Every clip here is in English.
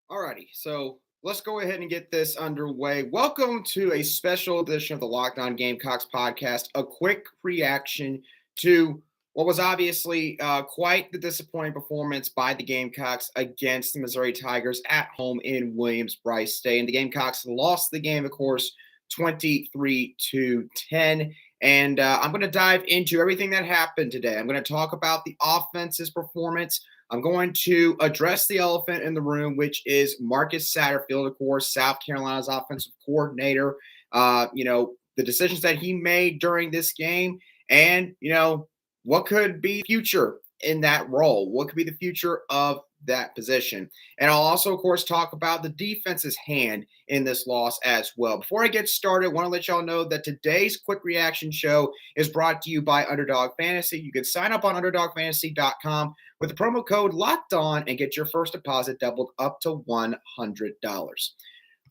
Alrighty, so let's go ahead and get this underway. Welcome to a special edition of the Locked On Gamecocks podcast. A quick reaction to what was obviously quite the disappointing performance by the Gamecocks against the Missouri Tigers at home in Williams-Brice State. And the Gamecocks lost the game, of course, 23-10. And I'm going to dive into everything that happened today. I'm going to talk about the offense's performance. I'm going to address the elephant in the room, which is Marcus Satterfield, of course, South Carolina's offensive coordinator. The decisions that he made during this game, and what could be future in that role? What could be the future of that position? And I'll also, of course, talk about the defense's hand in this loss as well. Before I get started, I want to let y'all know that today's quick reaction show is brought to you by Underdog Fantasy. You can sign up on UnderdogFantasy.com with the promo code Locked On and get your first deposit doubled up to $100.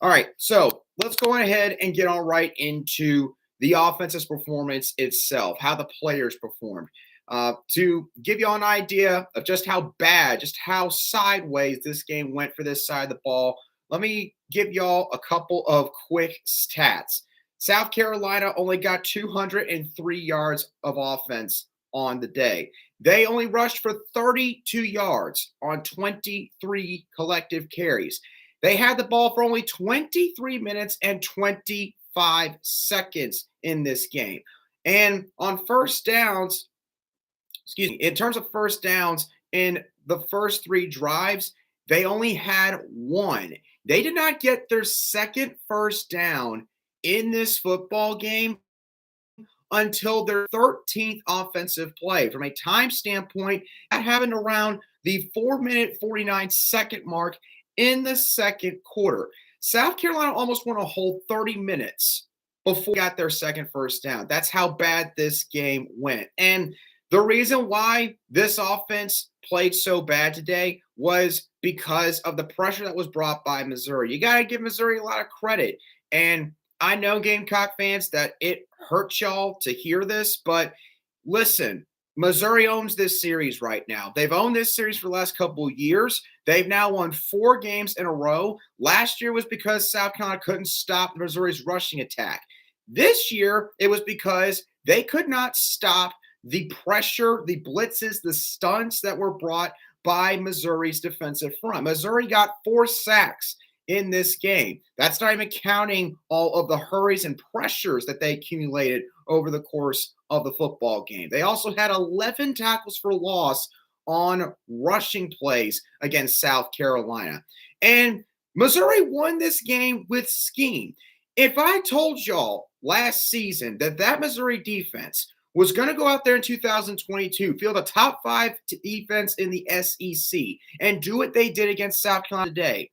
All right, so let's go ahead and get on right into the offense's performance itself, how the players performed. To give you all an idea of just how bad, just how sideways this game went for this side of the ball, let me give y'all a couple of quick stats. South Carolina only got 203 yards of offense on the day. They only rushed for 32 yards on 23 collective carries. They had the ball for only 23 minutes and 25 seconds in this game. And on first downs, in terms of first downs in the first three drives, they only had one. They did not get their second first down in this football game until their 13th offensive play. From a time standpoint, that happened around the 4-minute, 49-second mark in the second quarter. South Carolina almost went a whole 30 minutes before they got their second first down. That's how bad this game went. And the reason why this offense played so bad today was because of the pressure that was brought by Missouri. You got to give Missouri a lot of credit. And I know Gamecock fans that it hurts y'all to hear this, but listen, Missouri owns this series right now. They've owned this series for the last couple of years. They've now won 4 games in a row. Last year was because South Carolina couldn't stop Missouri's rushing attack. This year, it was because they could not stop the pressure, the blitzes, the stunts that were brought by Missouri's defensive front. Missouri got 4 sacks in this game. That's not even counting all of the hurries and pressures that they accumulated over the course of the football game. They also had 11 tackles for loss on rushing plays against South Carolina. And Missouri won this game with scheme. If I told y'all last season that Missouri defense was going to go out there in 2022, field a top 5 defense in the SEC, and do what they did against South Carolina today,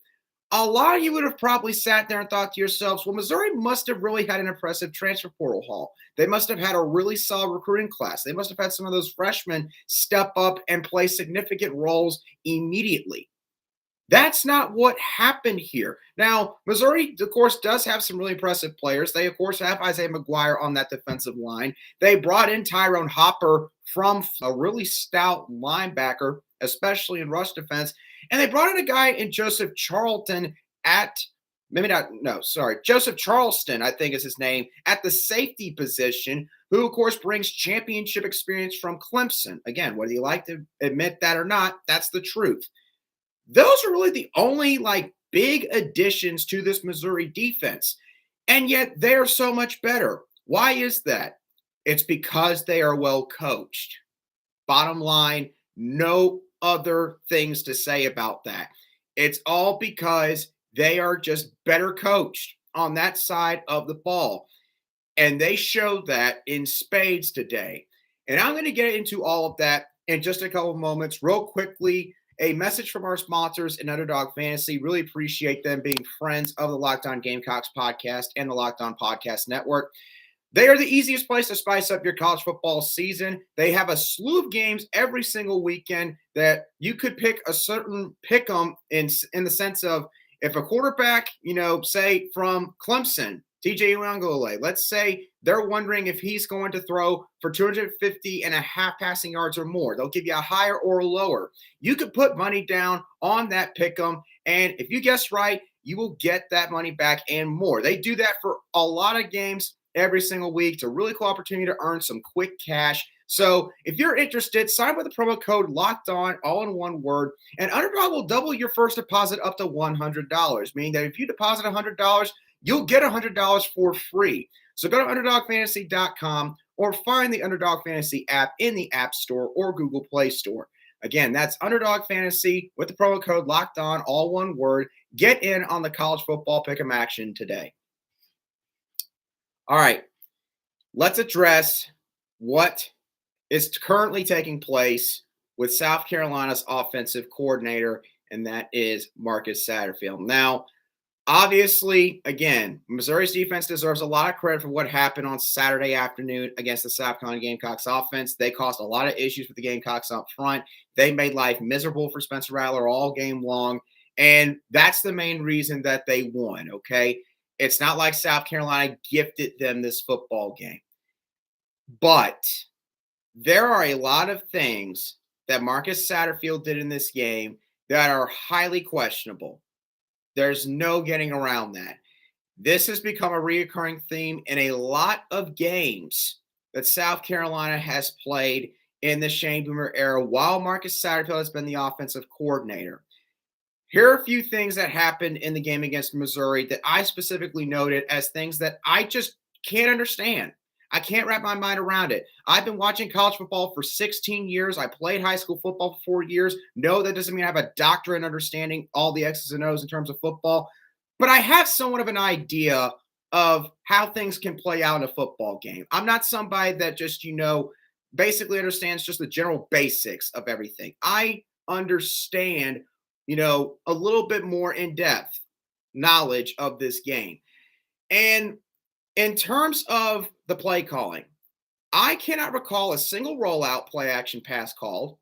a lot of you would have probably sat there and thought to yourselves, well, Missouri must have really had an impressive transfer portal haul. They must have had a really solid recruiting class. They must have had some of those freshmen step up and play significant roles immediately. That's not what happened here. Now, Missouri, of course, does have some really impressive players. They, of course, have Isaiah McGuire on that defensive line. They brought in Tyrone Hopper from a really stout linebacker, especially in rush defense. And they brought in a guy in Joseph Charlton Joseph Charleston, I think is his name, at the safety position, who, of course, brings championship experience from Clemson. Again, whether you like to admit that or not, that's the truth. Those are really the only big additions to this Missouri defense. And yet they're so much better. Why is that? It's because they are well coached. Bottom line, no other things to say about that. It's all because they are just better coached on that side of the ball. And they showed that in spades today. And I'm going to get into all of that in just a couple of moments. Real quickly, a message from our sponsors in Underdog Fantasy. Really appreciate them being friends of the Locked On Gamecocks podcast and the Locked On Podcast Network. They are the easiest place to spice up your college football season. They have a slew of games every single weekend that you could pick a certain pick 'em in the sense of if a quarterback, say from Clemson, TJ Uiagalelei, let's say they're wondering if he's going to throw for 250 and a half passing yards or more. They'll give you a higher or a lower. You could put money down on that pick 'em And if you guess right, you will get that money back and more. They do that for a lot of games every single week. It's a really cool opportunity to earn some quick cash. So if you're interested, sign up with the promo code Locked On, all in one word, and Underdog will double your first deposit up to $100, meaning that if you deposit $100, you'll get $100 for free. So go to UnderdogFantasy.com or find the Underdog Fantasy app in the App Store or Google Play Store. Again, that's Underdog Fantasy with the promo code Locked On, all one word. Get in on the college football pick'em action today. All right, let's address what is currently taking place with South Carolina's offensive coordinator, and that is Marcus Satterfield. Now, obviously, again, Missouri's defense deserves a lot of credit for what happened on Saturday afternoon against the South Carolina Gamecocks offense. They caused a lot of issues with the Gamecocks up front. They made life miserable for Spencer Rattler all game long, and that's the main reason that they won, okay? It's not like South Carolina gifted them this football game. But there are a lot of things that Marcus Satterfield did in this game that are highly questionable. There's no getting around that. This has become a recurring theme in a lot of games that South Carolina has played in the Shane Boomer era while Marcus Satterfield has been the offensive coordinator. Here are a few things that happened in the game against Missouri that I specifically noted as things that I just can't understand. I can't wrap my mind around it. I've been watching college football for 16 years. I played high school football for 4 years. No, that doesn't mean I have a doctorate in understanding all the X's and O's in terms of football, but I have somewhat of an idea of how things can play out in a football game. I'm not somebody that just, basically understands just the general basics of everything. I understand, a little bit more in-depth knowledge of this game. And in terms of the play calling, I cannot recall a single rollout play action pass called.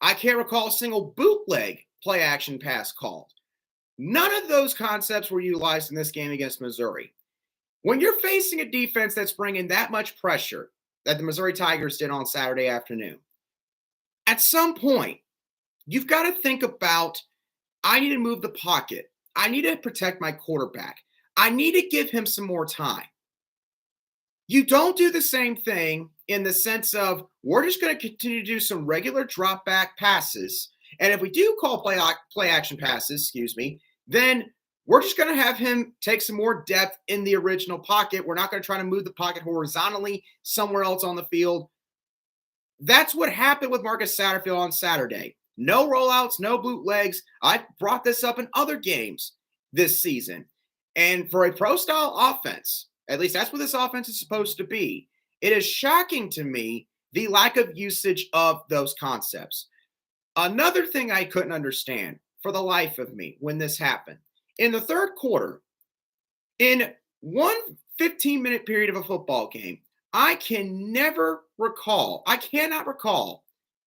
I can't recall a single bootleg play action pass called. None of those concepts were utilized in this game against Missouri. When you're facing a defense that's bringing that much pressure that the Missouri Tigers did on Saturday afternoon, at some point, you've got to think about, I need to move the pocket. I need to protect my quarterback. I need to give him some more time. You don't do the same thing in the sense of we're just going to continue to do some regular drop back passes. And if we do call play action passes, then we're just going to have him take some more depth in the original pocket. We're not going to try to move the pocket horizontally somewhere else on the field. That's what happened with Marcus Satterfield on Saturday. No rollouts, no bootlegs. I brought this up in other games this season. And for a pro-style offense, at least that's what this offense is supposed to be, it is shocking to me the lack of usage of those concepts. Another thing I couldn't understand for the life of me when this happened, in the third quarter, in one 15-minute period of a football game, I cannot recall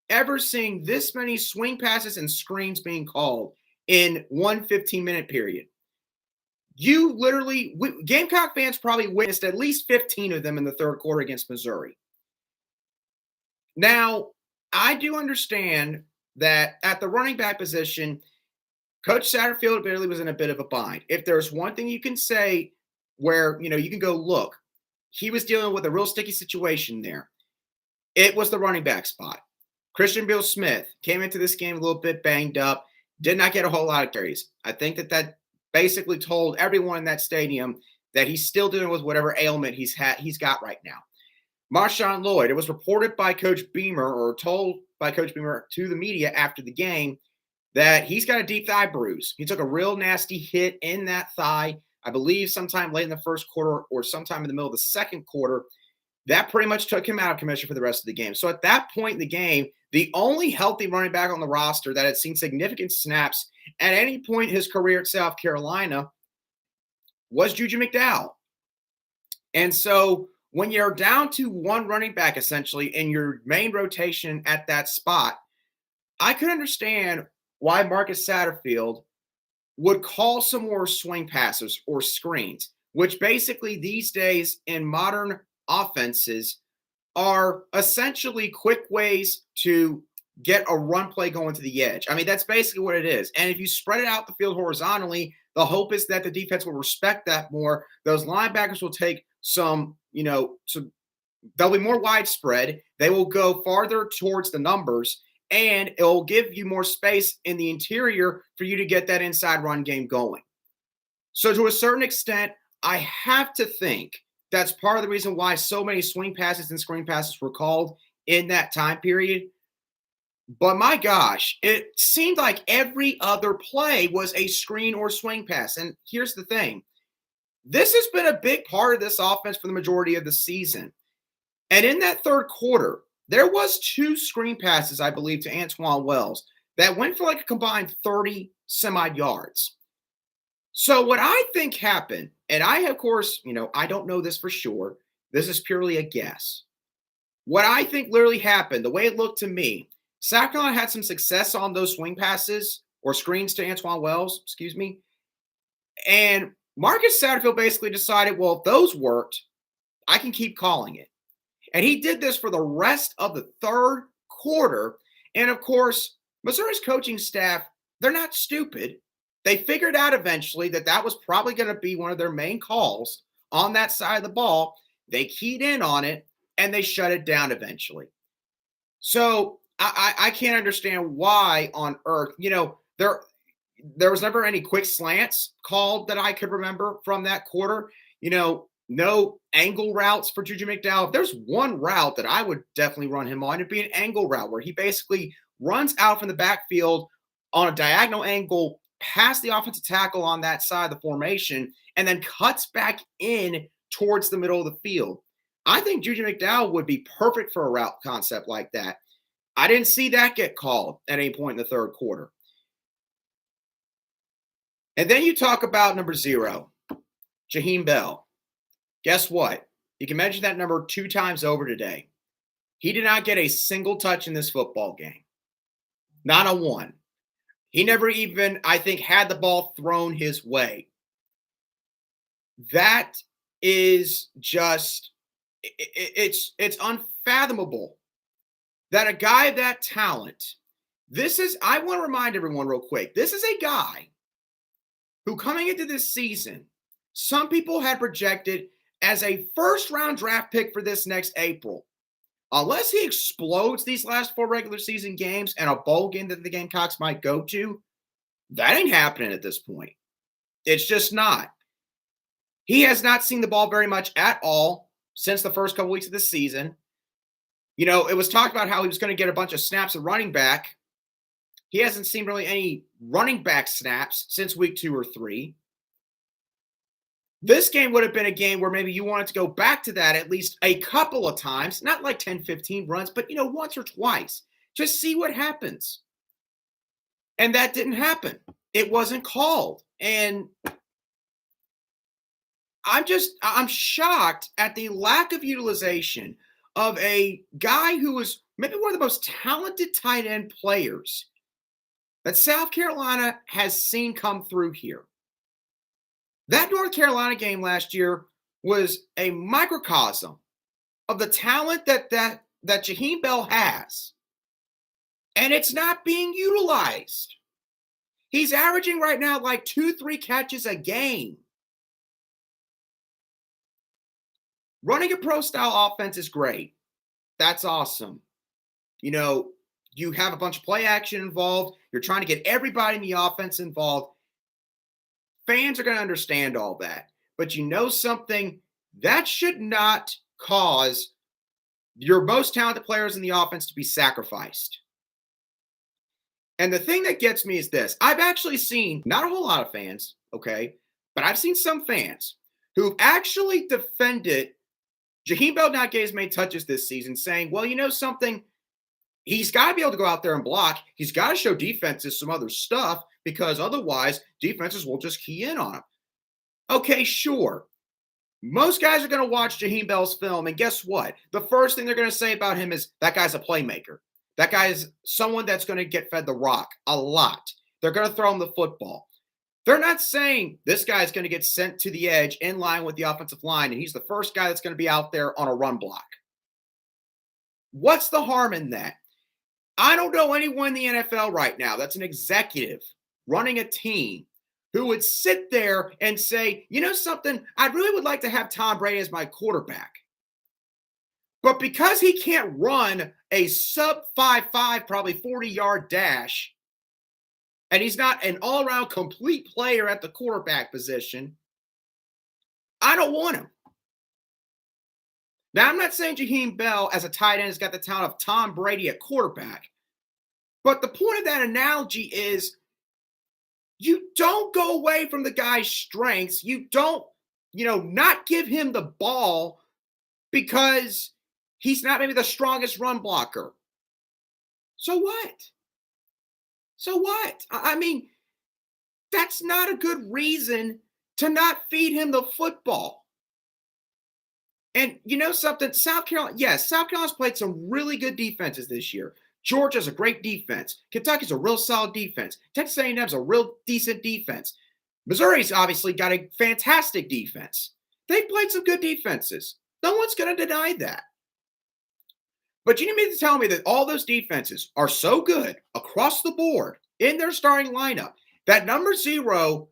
ever seeing this many swing passes and screens being called in one 15-minute period. You literally, Gamecock fans probably witnessed at least 15 of them in the third quarter against Missouri. Now, I do understand that at the running back position, Coach Satterfield barely was in a bit of a bind. If there's one thing you can say where, you can go look, he was dealing with a real sticky situation there. It was the running back spot. Christian Bill Smith came into this game a little bit banged up, did not get a whole lot of carries. I think that basically told everyone in that stadium that he's still dealing with whatever ailment he's got right now. Marshawn Lloyd, it was reported by Coach Beamer or told by Coach Beamer to the media after the game that he's got a deep thigh bruise. He took a real nasty hit in that thigh, I believe sometime late in the first quarter or sometime in the middle of the second quarter. That pretty much took him out of commission for the rest of the game. So at that point in the game, the only healthy running back on the roster that had seen significant snaps at any point in his career at South Carolina was Juju McDowell. And so when you're down to one running back essentially in your main rotation at that spot, I could understand why Marcus Satterfield would call some more swing passes or screens, which basically these days in modern offenses are essentially quick ways to get a run play going to the edge. I mean, that's basically what it is. And if you spread it out the field horizontally, the hope is that the defense will respect that more. Those linebackers will take they'll be more widespread. They will go farther towards the numbers, and it will give you more space in the interior for you to get that inside run game going. So to a certain extent, I have to think that's part of the reason why so many swing passes and screen passes were called in that time period. But my gosh, it seemed like every other play was a screen or swing pass. And here's the thing. This has been a big part of this offense for the majority of the season. And in that third quarter, there was 2 screen passes, I believe, to Antoine Wells that went for like a combined 30 some odd yards. So what I think happened, and I, of course, I don't know this for sure. This is purely a guess. What I think literally happened, the way it looked to me, South Carolina had some success on those swing passes or screens to Antoine Wells, and Marcus Satterfield basically decided, well, if those worked, I can keep calling it. And he did this for the rest of the third quarter. And of course, Missouri's coaching staff, they're not stupid. They figured out eventually that was probably going to be one of their main calls on that side of the ball. They keyed in on it, and they shut it down eventually. So I can't understand why on earth, there was never any quick slants called that I could remember from that quarter. No angle routes for Juju McDowell. If there's one route that I would definitely run him on, it'd be an angle route where he basically runs out from the backfield on a diagonal angle past the offensive tackle on that side of the formation and then cuts back in towards the middle of the field. I think Juju McDowell would be perfect for a route concept like that. I didn't see that get called at any point in the third quarter. And then you talk about number 0, Jaheim Bell. Guess what? You can mention that number 2 times over today. He did not get a single touch in this football game. Not a one. He never even, I think, had the ball thrown his way. That is just, it's unfathomable that a guy of that talent, I want to remind everyone real quick, this is a guy who coming into this season, some people had projected as a first-round draft pick for this next April. Unless he explodes these last 4 regular season games and a bowl game that the Gamecocks might go to, that ain't happening at this point. It's just not. He has not seen the ball very much at all since the first couple weeks of the season. It was talked about how he was going to get a bunch of snaps at running back. He hasn't seen really any running back snaps since week 2 or 3. This game would have been a game where maybe you wanted to go back to that at least a couple of times, not like 10, 15 runs, but, once or twice. Just see what happens. And that didn't happen. It wasn't called. And I'm shocked at the lack of utilization of a guy who was maybe one of the most talented tight end players that South Carolina has seen come through here. That North Carolina game last year was a microcosm of the talent that Jaheim Bell has. And it's not being utilized. He's averaging right now like 2-3 catches a game. Running a pro-style offense is great. That's awesome. You have a bunch of play action involved. You're trying to get everybody in the offense involved. Fans are going to understand all that. But something, that should not cause your most talented players in the offense to be sacrificed. And the thing that gets me is this. I've actually seen, not a whole lot of fans, okay, but I've seen some fans who've actually defended Jaheim Bell not getting as many touches this season, saying, well, something, he's got to be able to go out there and block. He's got to show defenses some other stuff because otherwise defenses will just key in on him. Okay, sure. Most guys are going to watch Jaheim Bell's film, and guess what? The first thing they're going to say about him is that guy's a playmaker. That guy is someone that's going to get fed the rock a lot. They're going to throw him the football. They're not saying this guy's going to get sent to the edge in line with the offensive line, and he's the first guy that's going to be out there on a run block. What's the harm in that? I don't know anyone in the NFL right now that's an executive running a team who would sit there and say, you know something, I really would like to have Tom Brady as my quarterback. But because he can't run a sub 5'5", probably 40-yard dash, and he's not an all-around complete player at the quarterback position, I don't want him. Now, I'm not saying Jaheim Bell as a tight end has got the talent of Tom Brady at quarterback. But the point of that analogy is you don't go away from the guy's strengths. You don't, not give him the ball because he's not maybe the strongest run blocker. So what? So what? I mean, that's not a good reason to not feed him the football. And you know something? South Carolina's played some really good defenses this year. Georgia's a great defense. Kentucky's a real solid defense. Texas A&M's a real decent defense. Missouri's obviously got a fantastic defense. They've played some good defenses. No one's going to deny that. But you need me to tell me that all those defenses are so good across the board in their starting lineup that number 0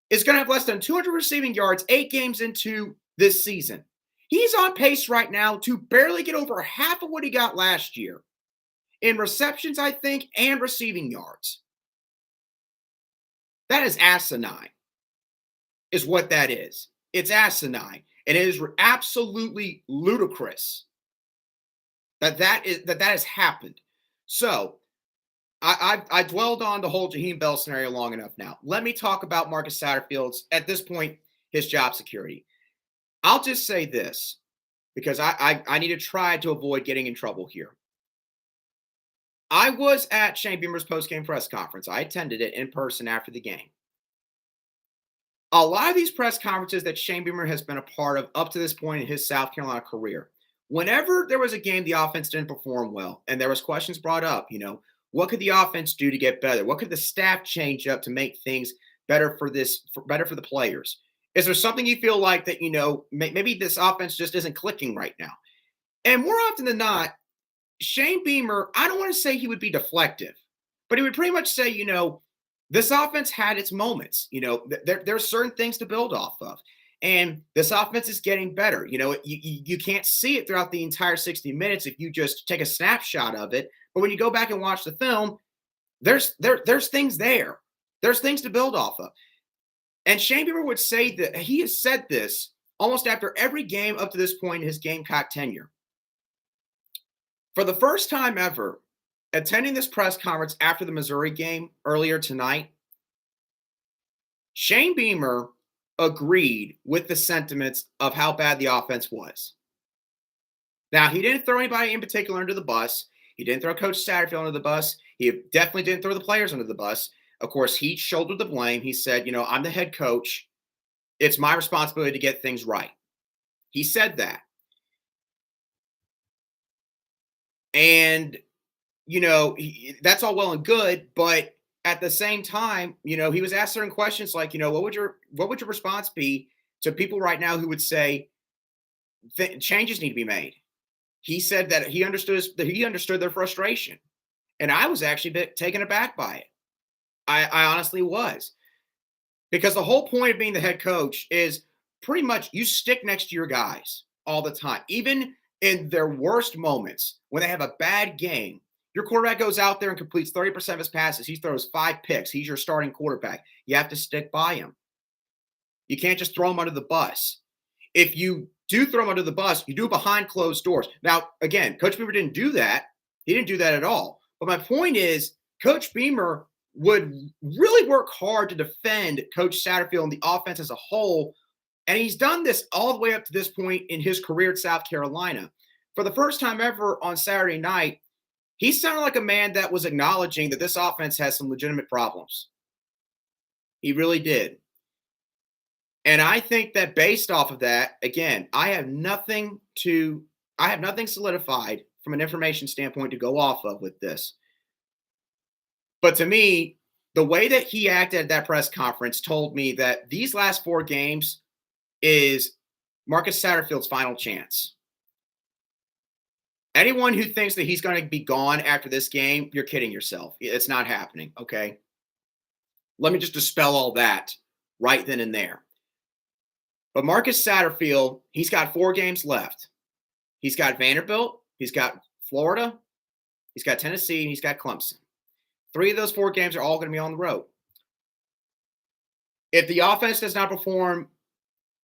is going to have less than 200 receiving yards 8 games into this season. He's on pace right now to barely get over half of what he got last year in receptions, I think, and receiving yards. That is asinine, is what that is. It's asinine. And it is absolutely ludicrous that has happened. So I dwelled on the whole Jaheim Bell scenario long enough now. Let me talk about Marcus Satterfield's, at this point, his job security. I'll just say this, because I need to try to avoid getting in trouble here. I was at Shane Beamer's post-game press conference. I attended it in person after the game. A lot of these press conferences that Shane Beamer has been a part of up to this point in his South Carolina career, whenever there was a game the offense didn't perform well and there was questions brought up, what could the offense do to get better? What could the staff change up to make things better for the players? Is there something you feel like that, maybe this offense just isn't clicking right now? And more often than not, Shane Beamer, I don't want to say he would be deflective, but he would pretty much say, this offense had its moments. There are certain things to build off of. And this offense is getting better. You can't see it throughout the entire 60 minutes if you just take a snapshot of it. But when you go back and watch the film, there's things there. There's things to build off of. And Shane Beamer would say that he has said this almost after every game up to this point in his Gamecock tenure. For the first time ever, attending this press conference after the Missouri game earlier tonight, Shane Beamer agreed with the sentiments of how bad the offense was. Now, he didn't throw anybody in particular under the bus. He didn't throw Coach Satterfield under the bus. He definitely didn't throw the players under the bus. Of course, he shouldered the blame. He said, I'm the head coach. It's my responsibility to get things right. He said that. And, that's all well and good, but at the same time, he was asked certain questions like, what would your response be to people right now who would say changes need to be made? He said that he understood their frustration. And I was actually a bit taken aback by it. I honestly was. Because the whole point of being the head coach is pretty much you stick next to your guys all the time. Even in their worst moments, when they have a bad game, your quarterback goes out there and completes 30% of his passes. He throws 5 picks. He's your starting quarterback. You have to stick by him. You can't just throw him under the bus. If you do throw him under the bus, you do it behind closed doors. Now, again, Coach Beamer didn't do that. He didn't do that at all. But my point is, Coach Beamer would really work hard to defend Coach Satterfield and the offense as a whole. And he's done this all the way up to this point in his career at South Carolina. For the first time ever on Saturday night, he sounded like a man that was acknowledging that this offense has some legitimate problems. He really did. And I think that based off of that, again, I have nothing solidified from an information standpoint to go off of with this. But to me, the way that he acted at that press conference told me that these last 4 games is Marcus Satterfield's final chance. Anyone who thinks that he's going to be gone after this game, you're kidding yourself. It's not happening, okay? Let me just dispel all that right then and there. But Marcus Satterfield, he's got 4 games left. He's got Vanderbilt, he's got Florida, he's got Tennessee, and he's got Clemson. 3 of those 4 games are all going to be on the road. If the offense does not perform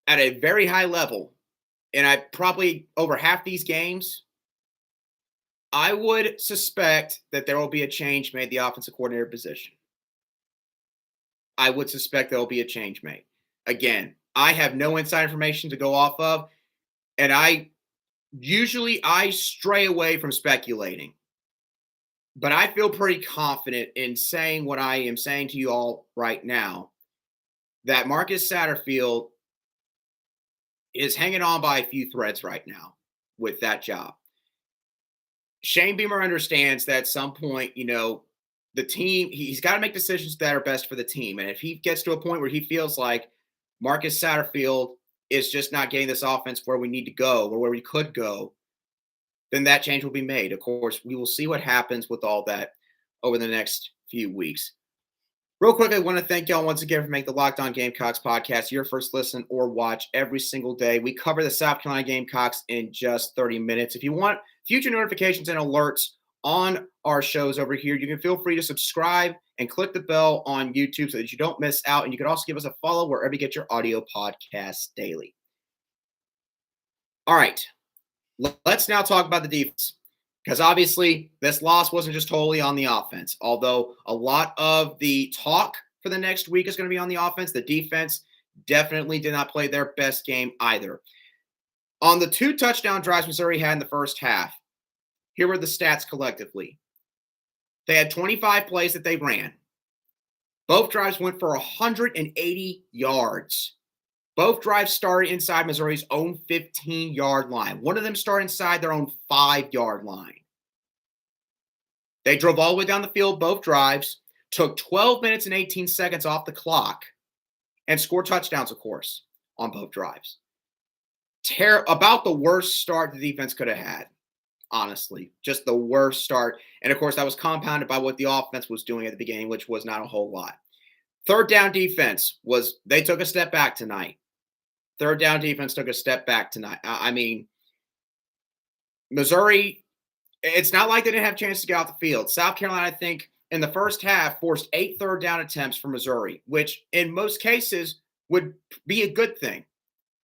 at a very high level, and I probably over half these games, I would suspect that there will be a change made at the offensive coordinator position. I would suspect there will be a change made. Again, I have no inside information to go off of, and I stray away from speculating. But I feel pretty confident in saying what I am saying to you all right now, that Marcus Satterfield is hanging on by a few threads right now with that job. Shane Beamer understands that at some point, the team, he's got to make decisions that are best for the team. And if he gets to a point where he feels like Marcus Satterfield is just not getting this offense where we need to go or where we could go, then that change will be made. Of course, we will see what happens with all that over the next few weeks. Real quick, I want to thank y'all once again for making the Locked On Gamecocks podcast your first listen or watch every single day. We cover the South Carolina Gamecocks in just 30 minutes. If you want future notifications and alerts on our shows over here, you can feel free to subscribe and click the bell on YouTube so that you don't miss out. And you can also give us a follow wherever you get your audio podcasts daily. All right, let's now talk about the defense. Because obviously, this loss wasn't just totally on the offense. Although a lot of the talk for the next week is going to be on the offense, the defense definitely did not play their best game either. On the 2 touchdown drives Missouri had in the first half, here were the stats collectively. They had 25 plays that they ran. Both drives went for 180 yards. Both drives started inside Missouri's own 15-yard line. One of them started inside their own 5-yard line. They drove all the way down the field, both drives, took 12 minutes and 18 seconds off the clock, and scored touchdowns, of course, on both drives. About the worst start the defense could have had, honestly. Just the worst start. And, of course, that was compounded by what the offense was doing at the beginning, which was not a whole lot. Third down defense they took a step back tonight. Third down defense took a step back tonight. I mean, Missouri, it's not like they didn't have a chance to get off the field. South Carolina, I think, in the first half, forced 8 third down attempts for Missouri, which in most cases would be a good thing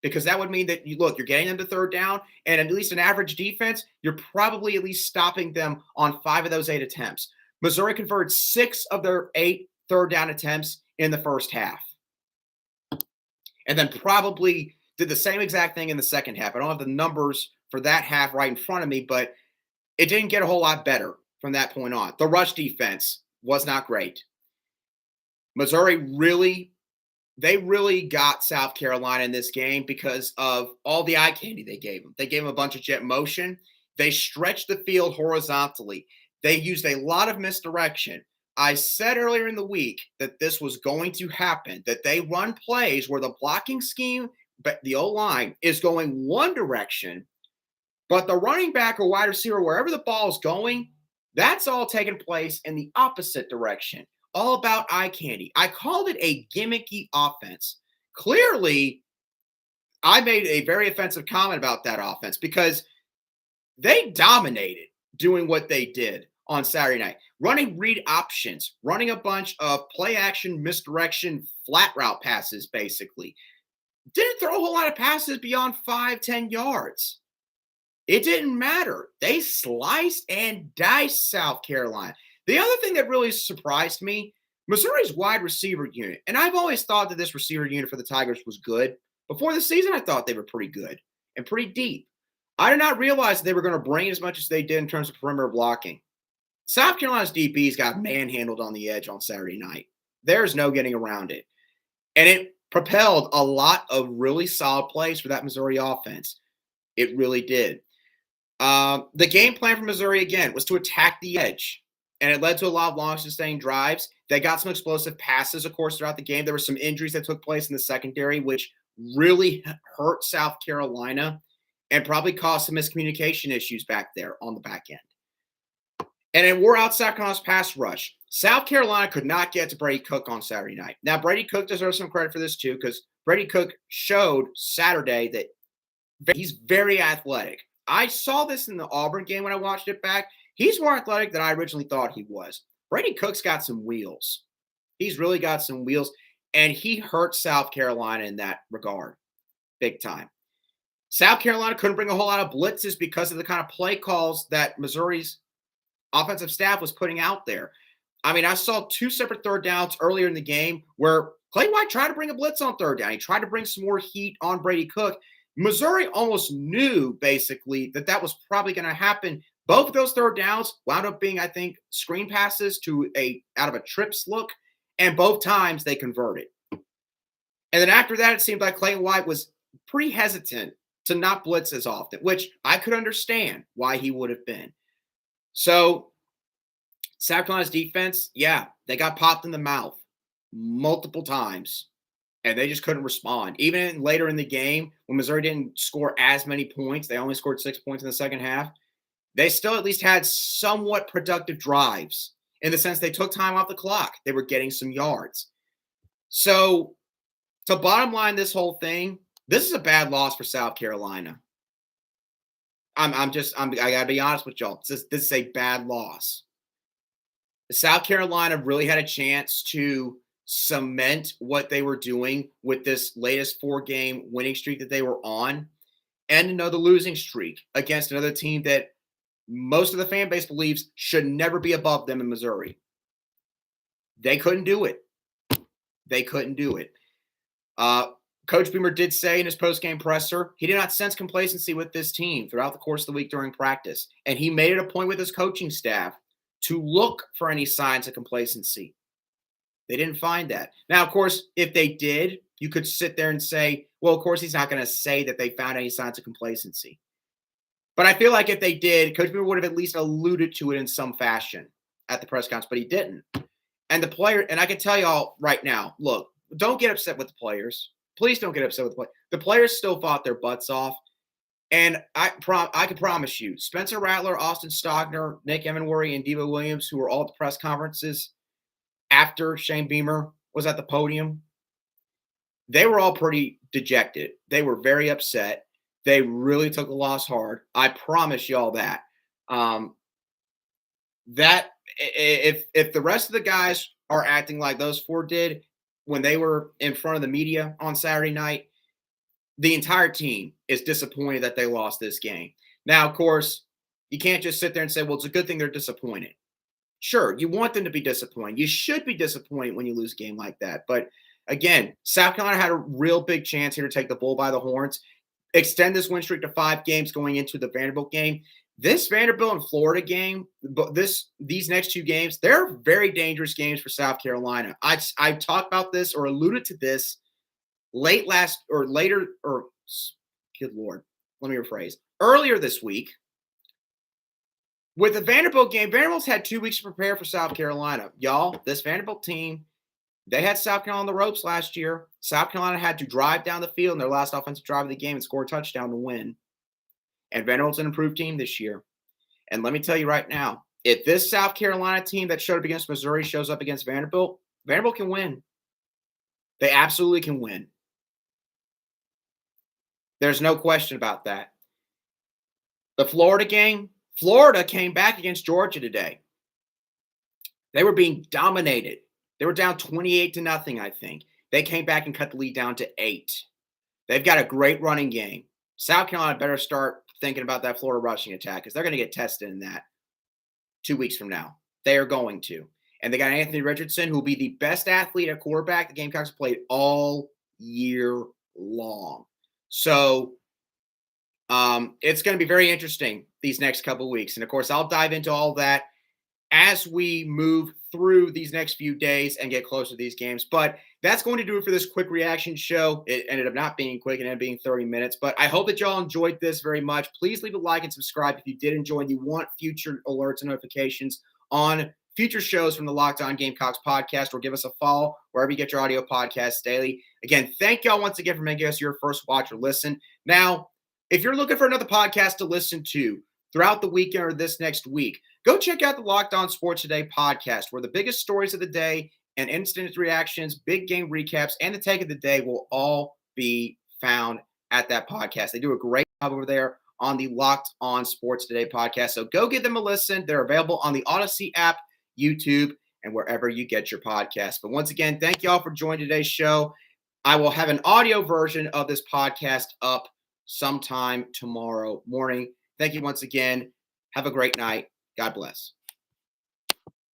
because that would mean that, you're getting them to third down, and at least an average defense, you're probably at least stopping them on 5 of those 8 attempts. Missouri converted 6 of their 8 third down attempts in the first half. And then probably did the same exact thing in the second half. I don't have the numbers for that half right in front of me, but it didn't get a whole lot better from that point on. The rush defense was not great. Missouri really got South Carolina in this game because of all the eye candy they gave them. They gave them a bunch of jet motion. They stretched the field horizontally. They used a lot of misdirection. I said earlier in the week that this was going to happen, that they run plays where the blocking scheme, but the O-line is going one direction, but the running back or wide receiver, wherever the ball is going, that's all taking place in the opposite direction. All about eye candy. I called it a gimmicky offense. Clearly, I made a very offensive comment about that offense because they dominated doing what they did on Saturday night. Running read options, running a bunch of play action, misdirection, flat route passes, basically. Didn't throw a whole lot of passes beyond 5-10 yards. It didn't matter. They sliced and diced South Carolina. The other thing that really surprised me, Missouri's wide receiver unit. And I've always thought that this receiver unit for the Tigers was good. Before the season, I thought they were pretty good and pretty deep. I did not realize that they were going to bring as much as they did in terms of perimeter blocking. South Carolina's DBs got manhandled on the edge on Saturday night. There's no getting around it. And it propelled a lot of really solid plays for that Missouri offense. It really did. The game plan for Missouri, again, was to attack the edge. And it led to a lot of long, sustained drives. They got some explosive passes, of course, throughout the game. There were some injuries that took place in the secondary, which really hurt South Carolina. and probably caused some miscommunication issues back there on the back end. And it wore out South Carolina's pass rush. South Carolina could not get to Brady Cook on Saturday night. Now, Brady Cook deserves some credit for this too, because Brady Cook showed Saturday that he's very athletic. I saw this in the Auburn game when I watched it back. He's more athletic than I originally thought he was. Brady Cook's got some wheels. He's really got some wheels, and he hurt South Carolina in that regard big time. South Carolina couldn't bring a whole lot of blitzes because of the kind of play calls that Missouri's offensive staff was putting out there. I mean, I saw 2 separate third downs earlier in the game where Clay White tried to bring a blitz on third down. He tried to bring some more heat on Brady Cook. Missouri almost knew, basically, that was probably going to happen. Both of those third downs wound up being, I think, screen passes out of a trips look, and both times they converted. And then after that, it seemed like Clay White was pretty hesitant to not blitz as often, which I could understand why he would have been. So South Carolina's defense, yeah, they got popped in the mouth multiple times, and they just couldn't respond. Even later in the game, when Missouri didn't score as many points, they only scored 6 points in the second half, they still at least had somewhat productive drives in the sense they took time off the clock. They were getting some yards. So to bottom line this whole thing, this is a bad loss for South Carolina. I gotta be honest with y'all. This is a bad loss. South Carolina really had a chance to cement what they were doing with this latest 4-game winning streak that they were on, and another losing streak against another team that most of the fan base believes should never be above them in Missouri. They couldn't do it. Coach Beamer did say in his post-game presser, he did not sense complacency with this team throughout the course of the week during practice. And he made it a point with his coaching staff to look for any signs of complacency. They didn't find that. Now, of course, if they did, you could sit there and say, well, of course, he's not going to say that they found any signs of complacency. But I feel like if they did, Coach Beamer would have at least alluded to it in some fashion at the press conference, but he didn't. And the player, and I can tell y'all right now, look, don't get upset with the players. Please don't get upset with the players. The players still fought their butts off. And I can promise you, Spencer Rattler, Austin Stogner, Nick Emenworry, and Devo Williams, who were all at the press conferences after Shane Beamer was at the podium, they were all pretty dejected. They were very upset. They really took the loss hard. I promise y'all that. That if the rest of the guys are acting like those 4 did when they were in front of the media on Saturday night, the entire team is disappointed that they lost this game. Now, of course, you can't just sit there and say, well, it's a good thing they're disappointed. Sure, you want them to be disappointed. You should be disappointed when you lose a game like that. But again, South Carolina had a real big chance here to take the bull by the horns, extend this win streak to 5 games going into the Vanderbilt game. This Vanderbilt and Florida game, but these next 2 games, they're very dangerous games for South Carolina. I talked about this or alluded to this good Lord, let me rephrase. Earlier this week, with the Vanderbilt game, Vanderbilt's had 2 weeks to prepare for South Carolina. Y'all, this Vanderbilt team, they had South Carolina on the ropes last year. South Carolina had to drive down the field in their last offensive drive of the game and score a touchdown to win. And Vanderbilt's an improved team this year. And let me tell you right now, if this South Carolina team that showed up against Missouri shows up against Vanderbilt, Vanderbilt can win. They absolutely can win. There's no question about that. The Florida game, Florida came back against Georgia today. They were being dominated. They were down 28-0, I think. They came back and cut the lead down to 8. They've got a great running game. South Carolina better start thinking about that Florida rushing attack because they're going to get tested in that 2 weeks from now. They are going to. And they got Anthony Richardson, who will be the best athlete at quarterback the Gamecocks have played all year long. So it's going to be very interesting these next couple of weeks. And, of course, I'll dive into all that as we move through these next few days and get closer to these games. But that's going to do it for this quick reaction show. It ended up not being quick. It ended up being 30 minutes. But I hope that y'all enjoyed this very much. Please leave a like and subscribe if you did enjoy and you want future alerts and notifications on future shows from the Locked On Gamecocks podcast, or give us a follow wherever you get your audio podcasts daily. Again, thank y'all once again for making us your first watch or listen. Now, If you're looking for another podcast to listen to throughout the weekend or this next week, go check out the Locked On Sports Today podcast, where the biggest stories of the day and instant reactions, big game recaps, and the take of the day will all be found at that podcast. They do a great job over there on the Locked On Sports Today podcast. So go give them a listen. They're available on the Odyssey app, YouTube, and wherever you get your podcasts. But once again, thank you all for joining today's show. I will have an audio version of this podcast up sometime tomorrow morning. Thank you once again. Have a great night. God bless.